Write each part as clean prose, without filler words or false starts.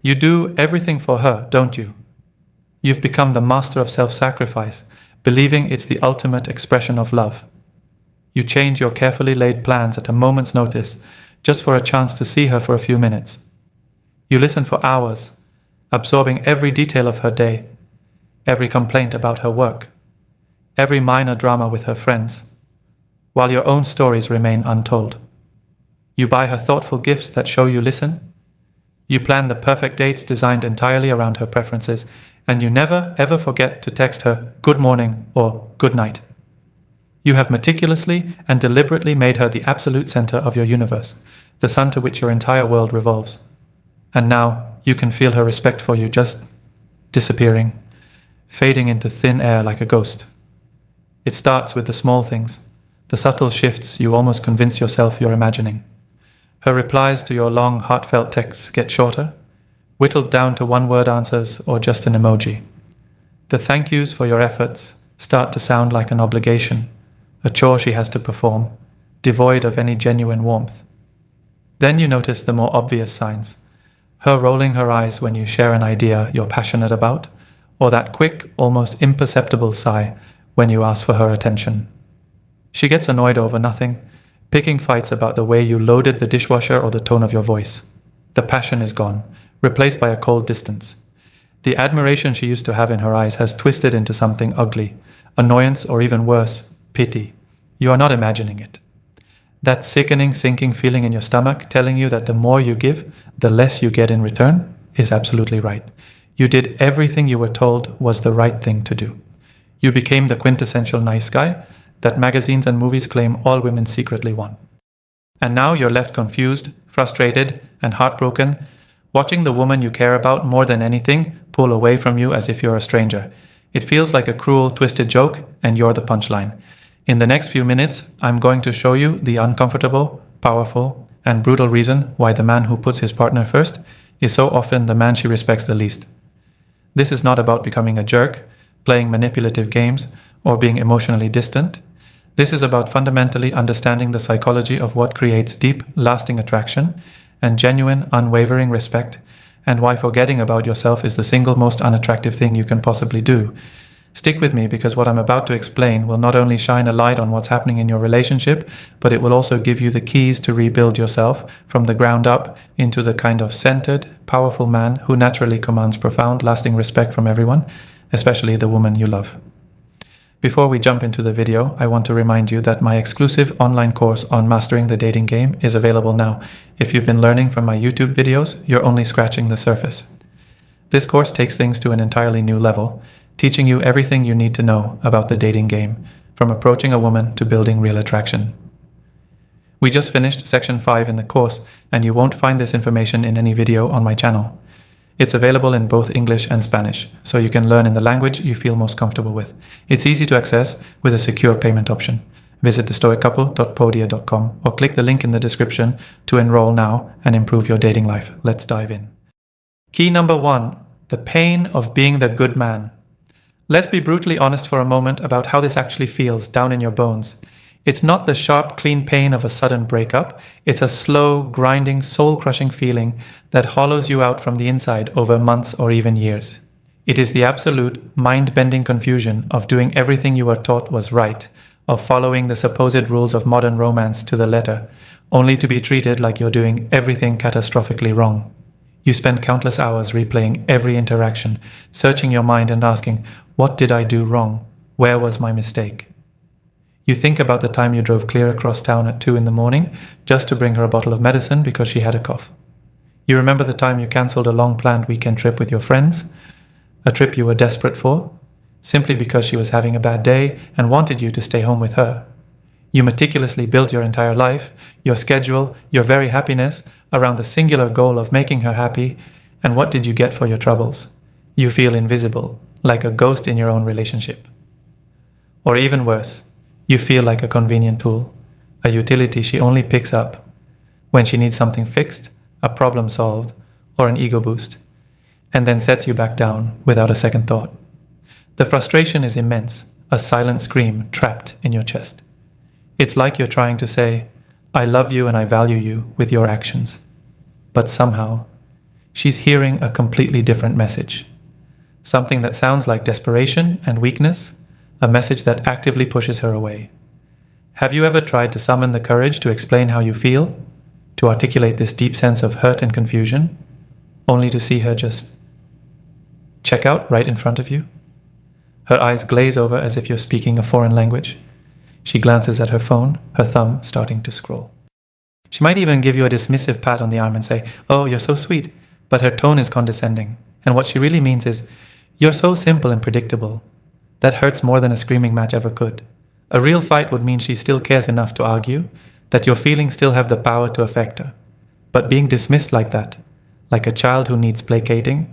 You do everything for her, don't you? You've become the master of self-sacrifice, believing it's the ultimate expression of love. You change your carefully laid plans at a moment's notice, just for a chance to see her for a few minutes. You listen for hours, absorbing every detail of her day, every complaint about her work, every minor drama with her friends, while your own stories remain untold. You buy her thoughtful gifts that show you listen. You plan the perfect dates designed entirely around her preferences, and you never ever forget to text her good morning or good night. You have meticulously and deliberately made her the absolute center of your universe, the sun to which your entire world revolves. And now you can feel her respect for you just disappearing, fading into thin air like a ghost. It starts with the small things, the subtle shifts you almost convince yourself you're imagining. Her replies to your long, heartfelt texts get shorter, whittled down to one-word answers or just an emoji. The thank yous for your efforts start to sound like an obligation, a chore she has to perform, devoid of any genuine warmth. Then you notice the more obvious signs. Her rolling her eyes when you share an idea you're passionate about, or that quick, almost imperceptible sigh when you ask for her attention. She gets annoyed over nothing, picking fights about the way you loaded the dishwasher or the tone of your voice. The passion is gone, replaced by a cold distance. The admiration she used to have in her eyes has twisted into something ugly, annoyance, or even worse, pity. You are not imagining it. That sickening, sinking feeling in your stomach telling you that the more you give, the less you get in return is absolutely right. You did everything you were told was the right thing to do. You became the quintessential nice guy that magazines and movies claim all women secretly want. And now you're left confused, frustrated, and heartbroken, watching the woman you care about more than anything pull away from you as if you're a stranger. It feels like a cruel, twisted joke, and you're the punchline. In the next few minutes, I'm going to show you the uncomfortable, powerful, and brutal reason why the man who puts his partner first is so often the man she respects the least. This is not about becoming a jerk, playing manipulative games, or being emotionally distant. This is about fundamentally understanding the psychology of what creates deep, lasting attraction and genuine, unwavering respect, and why forgetting about yourself is the single most unattractive thing you can possibly do. Stick with me, because what I'm about to explain will not only shine a light on what's happening in your relationship, but it will also give you the keys to rebuild yourself from the ground up into the kind of centered, powerful man who naturally commands profound, lasting respect from everyone, especially the woman you love. Before we jump into the video, I want to remind you that my exclusive online course on mastering the dating game is available now. If you've been learning from my YouTube videos, you're only scratching the surface. This course takes things to an entirely new level, teaching you everything you need to know about the dating game, from approaching a woman to building real attraction. We just finished section 5 in the course, and you won't find this information in any video on my channel. It's available in both English and Spanish, so you can learn in the language you feel most comfortable with. It's easy to access with a secure payment option. Visit thestoiccouple.podia.com or click the link in the description to enroll now and improve your dating life. Let's dive in. Key number 1, the pain of being the good man. Let's be brutally honest for a moment about how this actually feels down in your bones. It's not the sharp, clean pain of a sudden breakup. It's a slow, grinding, soul-crushing feeling that hollows you out from the inside over months or even years. It is the absolute, mind-bending confusion of doing everything you were taught was right, of following the supposed rules of modern romance to the letter, only to be treated like you're doing everything catastrophically wrong. You spend countless hours replaying every interaction, searching your mind and asking, what did I do wrong? Where was my mistake? You think about the time you drove clear across town at 2 in the morning just to bring her a bottle of medicine because she had a cough. You remember the time you cancelled a long-planned weekend trip with your friends, a trip you were desperate for, simply because she was having a bad day and wanted you to stay home with her. You meticulously built your entire life, your schedule, your very happiness around the singular goal of making her happy, and what did you get for your troubles? You feel invisible, like a ghost in your own relationship. Or even worse, you feel like a convenient tool, a utility she only picks up when she needs something fixed, a problem solved, or an ego boost, and then sets you back down without a second thought. The frustration is immense, a silent scream trapped in your chest. It's like you're trying to say, I love you and I value you with your actions. But somehow, she's hearing a completely different message. Something that sounds like desperation and weakness, a message that actively pushes her away. Have you ever tried to summon the courage to explain how you feel, to articulate this deep sense of hurt and confusion, only to see her just check out right in front of you? Her eyes glaze over as if you're speaking a foreign language. She glances at her phone, her thumb starting to scroll. She might even give you a dismissive pat on the arm and say, "Oh, you're so sweet," but her tone is condescending. And what she really means is, "You're so simple and predictable. That hurts more than a screaming match ever could." A real fight would mean she still cares enough to argue, that your feelings still have the power to affect her. But being dismissed like that, like a child who needs placating,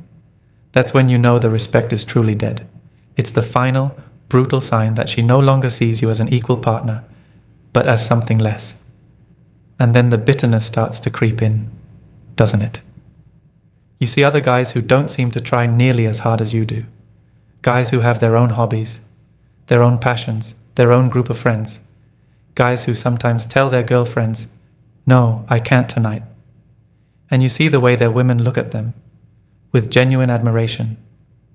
that's when you know the respect is truly dead. It's the final, brutal sign that she no longer sees you as an equal partner, but as something less. And then the bitterness starts to creep in, doesn't it? You see other guys who don't seem to try nearly as hard as you do. Guys who have their own hobbies, their own passions, their own group of friends. Guys who sometimes tell their girlfriends, "No, I can't tonight." And you see the way their women look at them, with genuine admiration,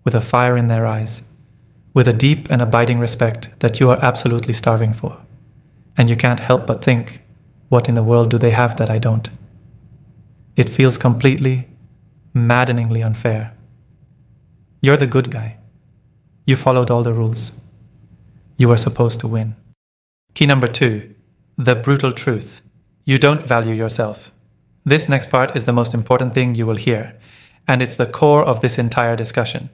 with a fire in their eyes, with a deep and abiding respect that you are absolutely starving for. And you can't help but think, what in the world do they have that I don't? It feels completely, maddeningly unfair. You're the good guy. You followed all the rules. You were supposed to win. Key number 2, the brutal truth. You don't value yourself. This next part is the most important thing you will hear, and it's the core of this entire discussion.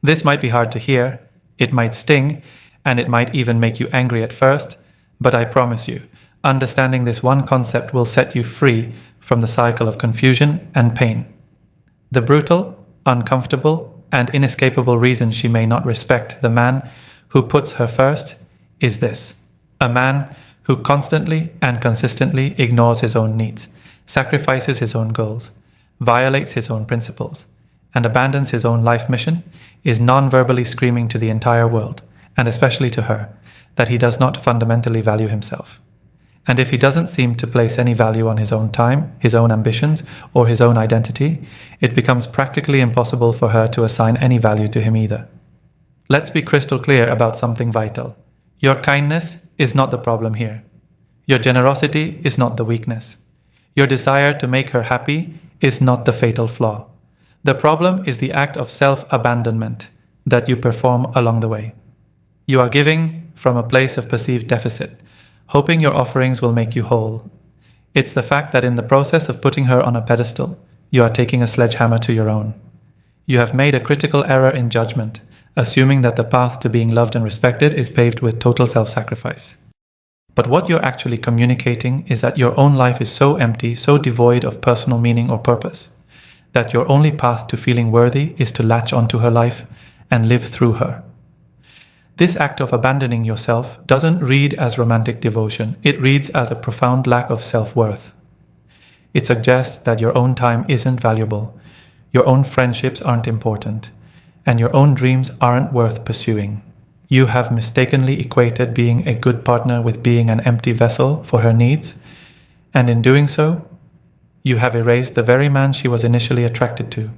This might be hard to hear, it might sting, and it might even make you angry at first, but I promise you, understanding this one concept will set you free from the cycle of confusion and pain. The brutal, uncomfortable, and inescapable reason she may not respect the man who puts her first is this: a man who constantly and consistently ignores his own needs, sacrifices his own goals, violates his own principles, and abandons his own life mission, is non-verbally screaming to the entire world, and especially to her, that he does not fundamentally value himself. And if he doesn't seem to place any value on his own time, his own ambitions, or his own identity, it becomes practically impossible for her to assign any value to him either. Let's be crystal clear about something vital. Your kindness is not the problem here. Your generosity is not the weakness. Your desire to make her happy is not the fatal flaw. The problem is the act of self-abandonment that you perform along the way. You are giving from a place of perceived deficit, hoping your offerings will make you whole. It's the fact that in the process of putting her on a pedestal, you are taking a sledgehammer to your own. You have made a critical error in judgment, assuming that the path to being loved and respected is paved with total self-sacrifice. But what you're actually communicating is that your own life is so empty, so devoid of personal meaning or purpose, that your only path to feeling worthy is to latch onto her life and live through her. This act of abandoning yourself doesn't read as romantic devotion, it reads as a profound lack of self-worth. It suggests that your own time isn't valuable, your own friendships aren't important, and your own dreams aren't worth pursuing. You have mistakenly equated being a good partner with being an empty vessel for her needs, and in doing so, you have erased the very man she was initially attracted to.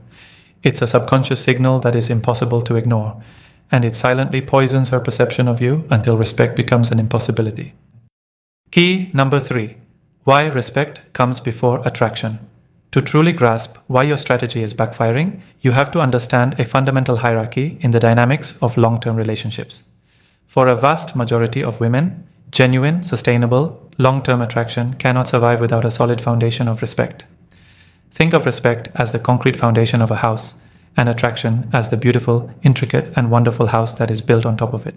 It's a subconscious signal that is impossible to ignore, and it silently poisons her perception of you until respect becomes an impossibility. Key number 3. Why respect comes before attraction. To truly grasp why your strategy is backfiring, you have to understand a fundamental hierarchy in the dynamics of long-term relationships. For a vast majority of women, genuine, sustainable, long-term attraction cannot survive without a solid foundation of respect. Think of respect as the concrete foundation of a house, and attraction as the beautiful, intricate, and wonderful house that is built on top of it.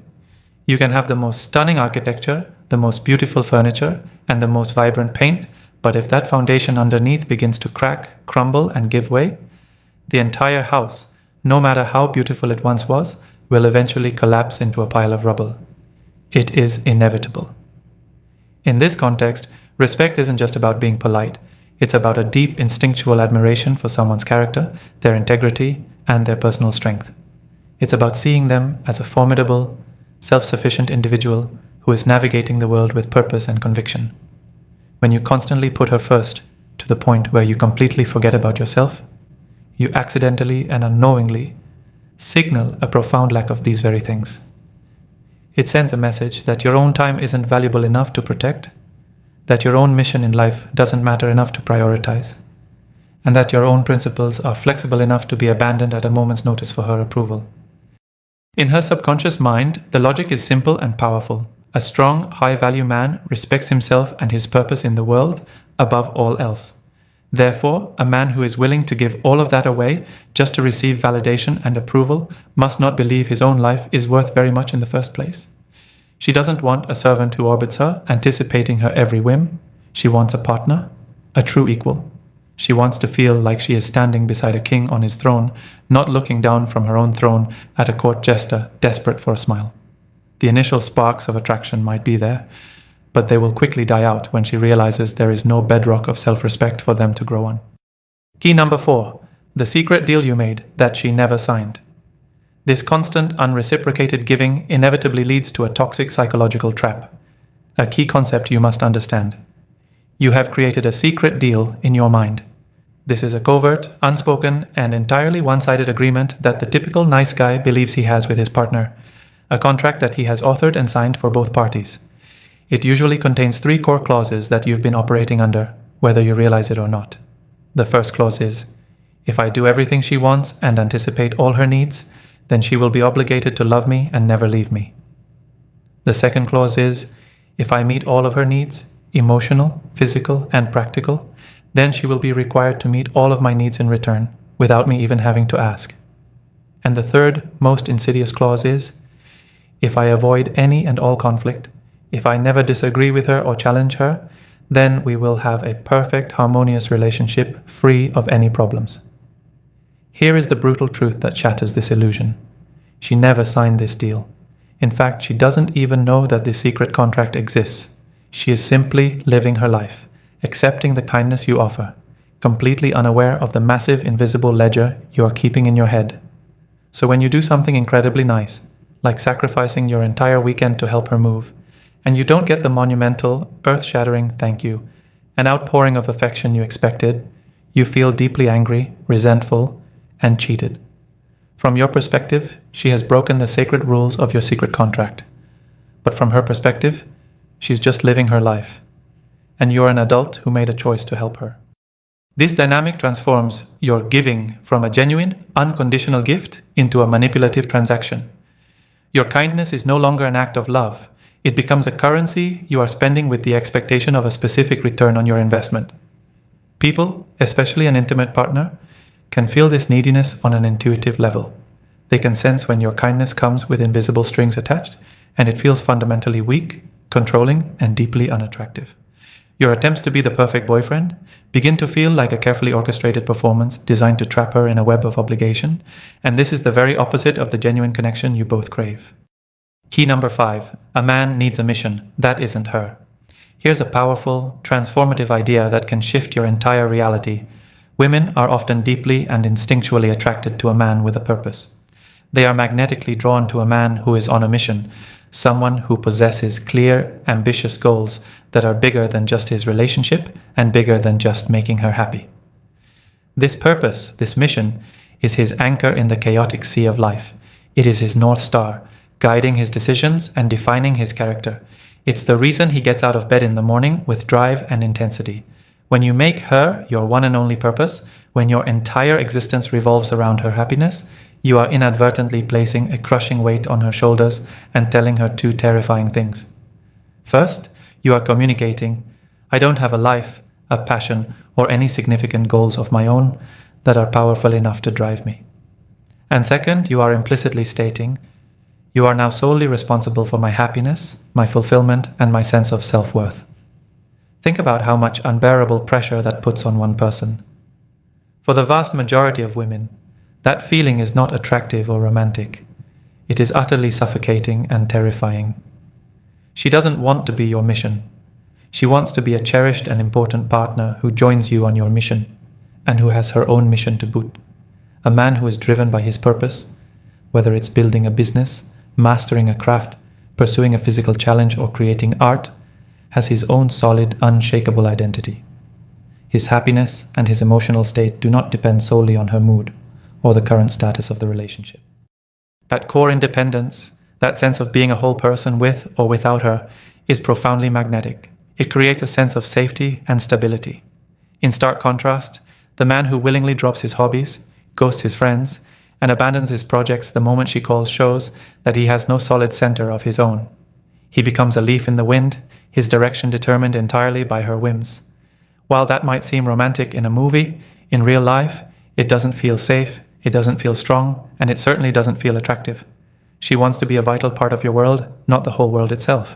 You can have the most stunning architecture, the most beautiful furniture, and the most vibrant paint, but if that foundation underneath begins to crack, crumble, and give way, the entire house, no matter how beautiful it once was, will eventually collapse into a pile of rubble. It is inevitable. In this context, respect isn't just about being polite. It's about a deep instinctual admiration for someone's character, their integrity, and their personal strength. It's about seeing them as a formidable, self-sufficient individual who is navigating the world with purpose and conviction. When you constantly put her first, to the point where you completely forget about yourself, you accidentally and unknowingly signal a profound lack of these very things. It sends a message that your own time isn't valuable enough to protect, that your own mission in life doesn't matter enough to prioritize, and that your own principles are flexible enough to be abandoned at a moment's notice for her approval. In her subconscious mind, the logic is simple and powerful. A strong, high-value man respects himself and his purpose in the world above all else. Therefore, a man who is willing to give all of that away just to receive validation and approval must not believe his own life is worth very much in the first place. She doesn't want a servant who orbits her, anticipating her every whim. She wants a partner, a true equal. She wants to feel like she is standing beside a king on his throne, not looking down from her own throne at a court jester desperate for a smile. The initial sparks of attraction might be there, but they will quickly die out when she realizes there is no bedrock of self-respect for them to grow on. Key number 4, the secret deal you made that she never signed. This constant, unreciprocated giving inevitably leads to a toxic psychological trap. A key concept you must understand. You have created a secret deal in your mind. This is a covert, unspoken, and entirely one-sided agreement that the typical nice guy believes he has with his partner. A contract that he has authored and signed for both parties. It usually contains 3 core clauses that you've been operating under, whether you realize it or not. The first clause is, if I do everything she wants and anticipate all her needs, then she will be obligated to love me and never leave me. The second clause is, if I meet all of her needs, emotional, physical, and practical, then she will be required to meet all of my needs in return, without me even having to ask. And the third, most insidious clause is, if I avoid any and all conflict, if I never disagree with her or challenge her, then we will have a perfect, harmonious relationship free of any problems. Here is the brutal truth that shatters this illusion. She never signed this deal. In fact, she doesn't even know that this secret contract exists. She is simply living her life, accepting the kindness you offer, completely unaware of the massive invisible ledger you are keeping in your head. So when you do something incredibly nice, like sacrificing your entire weekend to help her move, and you don't get the monumental, earth-shattering thank you, an outpouring of affection you expected, you feel deeply angry, resentful, and cheated. From your perspective, she has broken the sacred rules of your secret contract. But from her perspective, she's just living her life, and you're an adult who made a choice to help her. This dynamic transforms your giving from a genuine, unconditional gift into a manipulative transaction. Your kindness is no longer an act of love. It becomes a currency you are spending with the expectation of a specific return on your investment. People, especially an intimate partner, can feel this neediness on an intuitive level. They can sense when your kindness comes with invisible strings attached, and it feels fundamentally weak, controlling, and deeply unattractive. Your attempts to be the perfect boyfriend begin to feel like a carefully orchestrated performance designed to trap her in a web of obligation, and this is the very opposite of the genuine connection you both crave. Key number 5. A man needs a mission. That isn't her. Here's a powerful, transformative idea that can shift your entire reality. Women are often deeply and instinctually attracted to a man with a purpose. They are magnetically drawn to a man who is on a mission, someone who possesses clear, ambitious goals that are bigger than just his relationship and bigger than just making her happy. This purpose, this mission, is his anchor in the chaotic sea of life. It is his North Star, guiding his decisions and defining his character. It's the reason he gets out of bed in the morning with drive and intensity. When you make her your one and only purpose, when your entire existence revolves around her happiness, you are inadvertently placing a crushing weight on her shoulders and telling her 2 terrifying things. First, you are communicating, I don't have a life, a passion, or any significant goals of my own that are powerful enough to drive me. And second, you are implicitly stating, you are now solely responsible for my happiness, my fulfillment, and my sense of self-worth. Think about how much unbearable pressure that puts on one person. For the vast majority of women, that feeling is not attractive or romantic. It is utterly suffocating and terrifying. She doesn't want to be your mission. She wants to be a cherished and important partner who joins you on your mission, and who has her own mission to boot. A man who is driven by his purpose, whether it's building a business, mastering a craft, pursuing a physical challenge, or creating art, has his own solid, unshakable identity. His happiness and his emotional state do not depend solely on her mood or the current status of the relationship. That core independence, that sense of being a whole person with or without her, is profoundly magnetic. It creates a sense of safety and stability. In stark contrast, the man who willingly drops his hobbies, ghosts his friends, and abandons his projects the moment she calls shows that he has no solid center of his own. He becomes a leaf in the wind, his direction determined entirely by her whims. While that might seem romantic in a movie, in real life, it doesn't feel safe, it doesn't feel strong, and it certainly doesn't feel attractive. She wants to be a vital part of your world, not the whole world itself.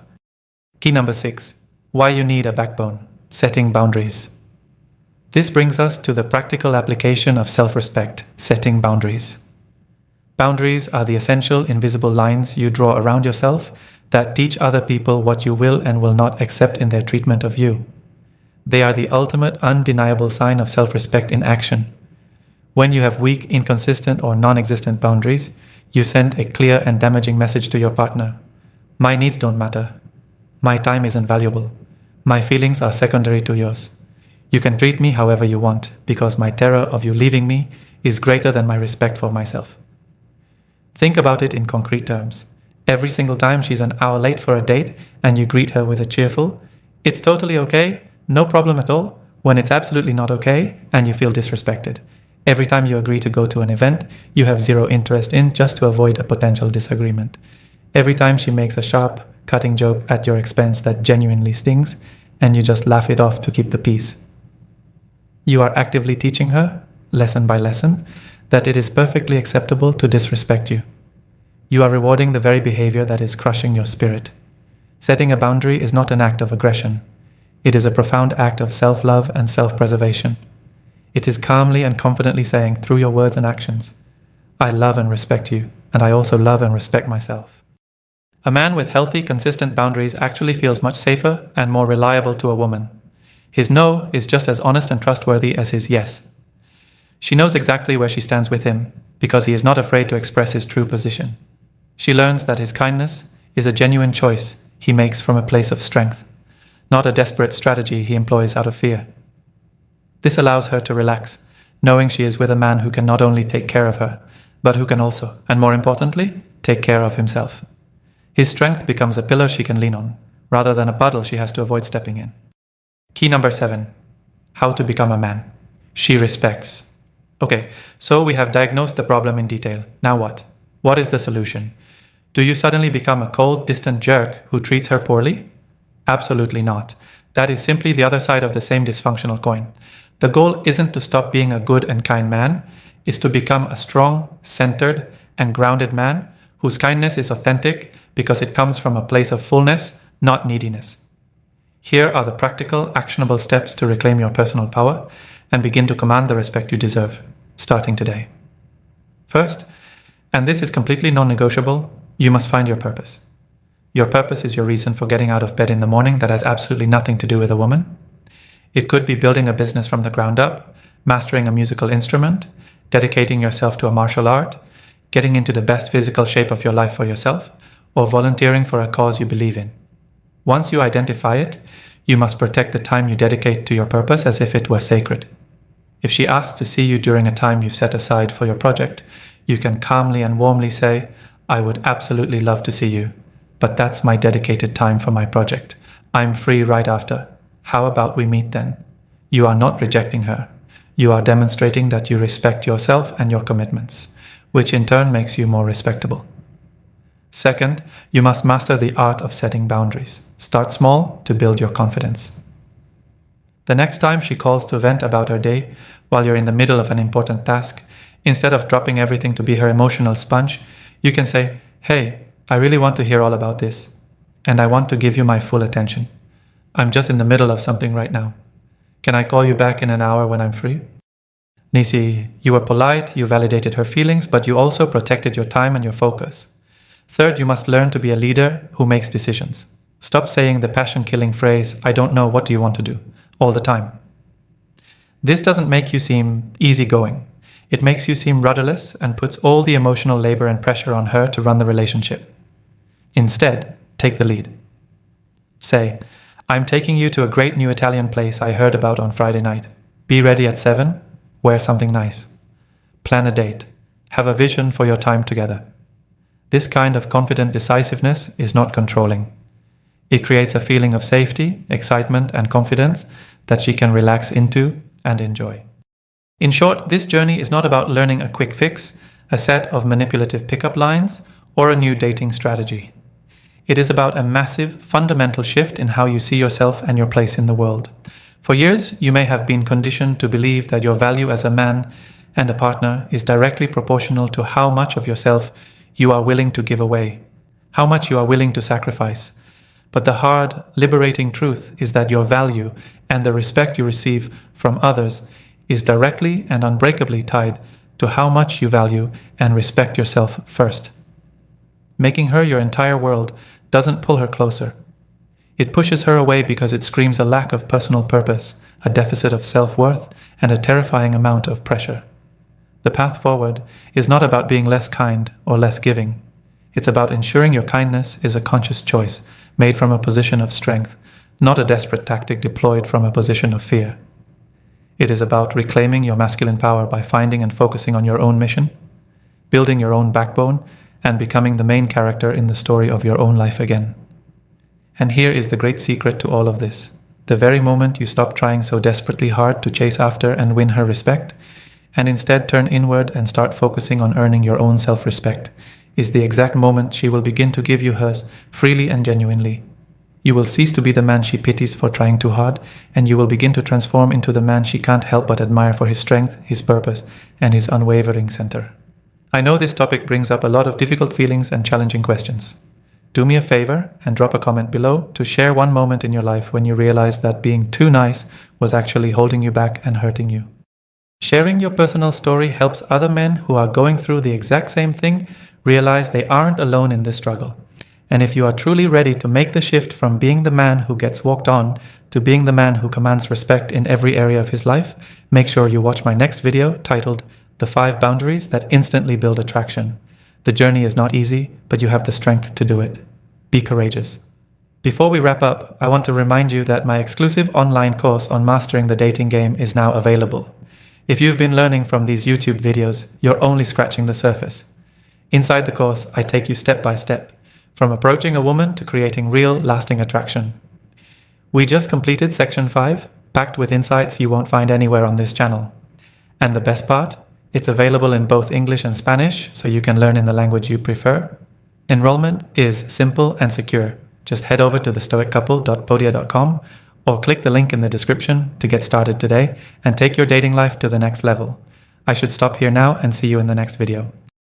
Key number 6. Why you need a backbone. Setting boundaries. This brings us to the practical application of self-respect, setting boundaries. Boundaries are the essential invisible lines you draw around yourself that teach other people what you will and will not accept in their treatment of you. They are the ultimate undeniable sign of self-respect in action. When you have weak, inconsistent, or non-existent boundaries, you send a clear and damaging message to your partner. My needs don't matter. My time isn't valuable. My feelings are secondary to yours. You can treat me however you want, because my terror of you leaving me is greater than my respect for myself. Think about it in concrete terms. Every single time she's an hour late for a date and you greet her with a cheerful, "It's totally okay, no problem at all," when it's absolutely not okay and you feel disrespected. Every time you agree to go to an event you have zero interest in just to avoid a potential disagreement. Every time she makes a sharp, cutting joke at your expense that genuinely stings and you just laugh it off to keep the peace. You are actively teaching her, lesson by lesson, that it is perfectly acceptable to disrespect you. You are rewarding the very behavior that is crushing your spirit. Setting a boundary is not an act of aggression. It is a profound act of self-love and self-preservation. It is calmly and confidently saying through your words and actions, "I love and respect you, and I also love and respect myself." A man with healthy, consistent boundaries actually feels much safer and more reliable to a woman. His no is just as honest and trustworthy as his yes. She knows exactly where she stands with him, because he is not afraid to express his true position. She learns that his kindness is a genuine choice he makes from a place of strength, not a desperate strategy he employs out of fear. This allows her to relax, knowing she is with a man who can not only take care of her, but who can also, and more importantly, take care of himself. His strength becomes a pillar she can lean on, rather than a puddle she has to avoid stepping in. Key number 7. How to become a man. She respects. Okay, so we have diagnosed the problem in detail. Now what? What is the solution? Do you suddenly become a cold, distant jerk who treats her poorly? Absolutely not. That is simply the other side of the same dysfunctional coin. The goal isn't to stop being a good and kind man, it's to become a strong, centered, and grounded man whose kindness is authentic because it comes from a place of fullness, not neediness. Here are the practical, actionable steps to reclaim your personal power and begin to command the respect you deserve, starting today. First, and this is completely non-negotiable, you must find your purpose. Your purpose is your reason for getting out of bed in the morning that has absolutely nothing to do with a woman. It could be building a business from the ground up, mastering a musical instrument, dedicating yourself to a martial art, getting into the best physical shape of your life for yourself, or volunteering for a cause you believe in. Once you identify it, you must protect the time you dedicate to your purpose as if it were sacred. If she asks to see you during a time you've set aside for your project, you can calmly and warmly say, "I would absolutely love to see you, but that's my dedicated time for my project. I'm free right after. How about we meet then?" You are not rejecting her. You are demonstrating that you respect yourself and your commitments, which in turn makes you more respectable. Second, you must master the art of setting boundaries. Start small to build your confidence. The next time she calls to vent about her day while you're in the middle of an important task, instead of dropping everything to be her emotional sponge, you can say, "Hey, I really want to hear all about this, and I want to give you my full attention. I'm just in the middle of something right now. Can I call you back in an hour when I'm free?" Nisi, you were polite, you validated her feelings, but you also protected your time and your focus. Third, you must learn to be a leader who makes decisions. Stop saying the passion-killing phrase, "I don't know, what do you want to do?" all the time. This doesn't make you seem easygoing. It makes you seem rudderless and puts all the emotional labor and pressure on her to run the relationship. Instead, take the lead. Say, "I'm taking you to a great new Italian place I heard about on Friday night. Be ready at 7, wear something nice. Plan a date. Have a vision for your time together. This kind of confident decisiveness is not controlling. It creates a feeling of safety, excitement, and confidence that she can relax into and enjoy. In short, this journey is not about learning a quick fix, a set of manipulative pickup lines, or a new dating strategy. It is about a massive, fundamental shift in how you see yourself and your place in the world. For years, you may have been conditioned to believe that your value as a man and a partner is directly proportional to how much of yourself you are willing to give away, how much you are willing to sacrifice. But the hard, liberating truth is that your value and the respect you receive from others is directly and unbreakably tied to how much you value and respect yourself first. Making her your entire world doesn't pull her closer. It pushes her away because it screams a lack of personal purpose, a deficit of self-worth, and a terrifying amount of pressure. The path forward is not about being less kind or less giving. It's about ensuring your kindness is a conscious choice made from a position of strength, not a desperate tactic deployed from a position of fear. It is about reclaiming your masculine power by finding and focusing on your own mission, building your own backbone, and becoming the main character in the story of your own life again. And here is the great secret to all of this. The very moment you stop trying so desperately hard to chase after and win her respect, and instead turn inward and start focusing on earning your own self-respect, is the exact moment she will begin to give you hers freely and genuinely. You will cease to be the man she pities for trying too hard, and you will begin to transform into the man she can't help but admire for his strength, his purpose, and his unwavering center. I know this topic brings up a lot of difficult feelings and challenging questions. Do me a favor and drop a comment below to share one moment in your life when you realized that being too nice was actually holding you back and hurting you. Sharing your personal story helps other men who are going through the exact same thing realize they aren't alone in this struggle. And if you are truly ready to make the shift from being the man who gets walked on to being the man who commands respect in every area of his life, make sure you watch my next video titled The 5 Boundaries That Instantly Build Attraction. The journey is not easy, but you have the strength to do it. Be courageous. Before we wrap up, I want to remind you that my exclusive online course on mastering the dating game is now available. If you've been learning from these YouTube videos, you're only scratching the surface. Inside the course, I take you step by step, from approaching a woman to creating real, lasting attraction. We just completed section 5, packed with insights you won't find anywhere on this channel. And the best part? It's available in both English and Spanish, so you can learn in the language you prefer. Enrollment is simple and secure. Just head over to thestoiccouple.podia.com or click the link in the description to get started today and take your dating life to the next level. I should stop here now and see you in the next video.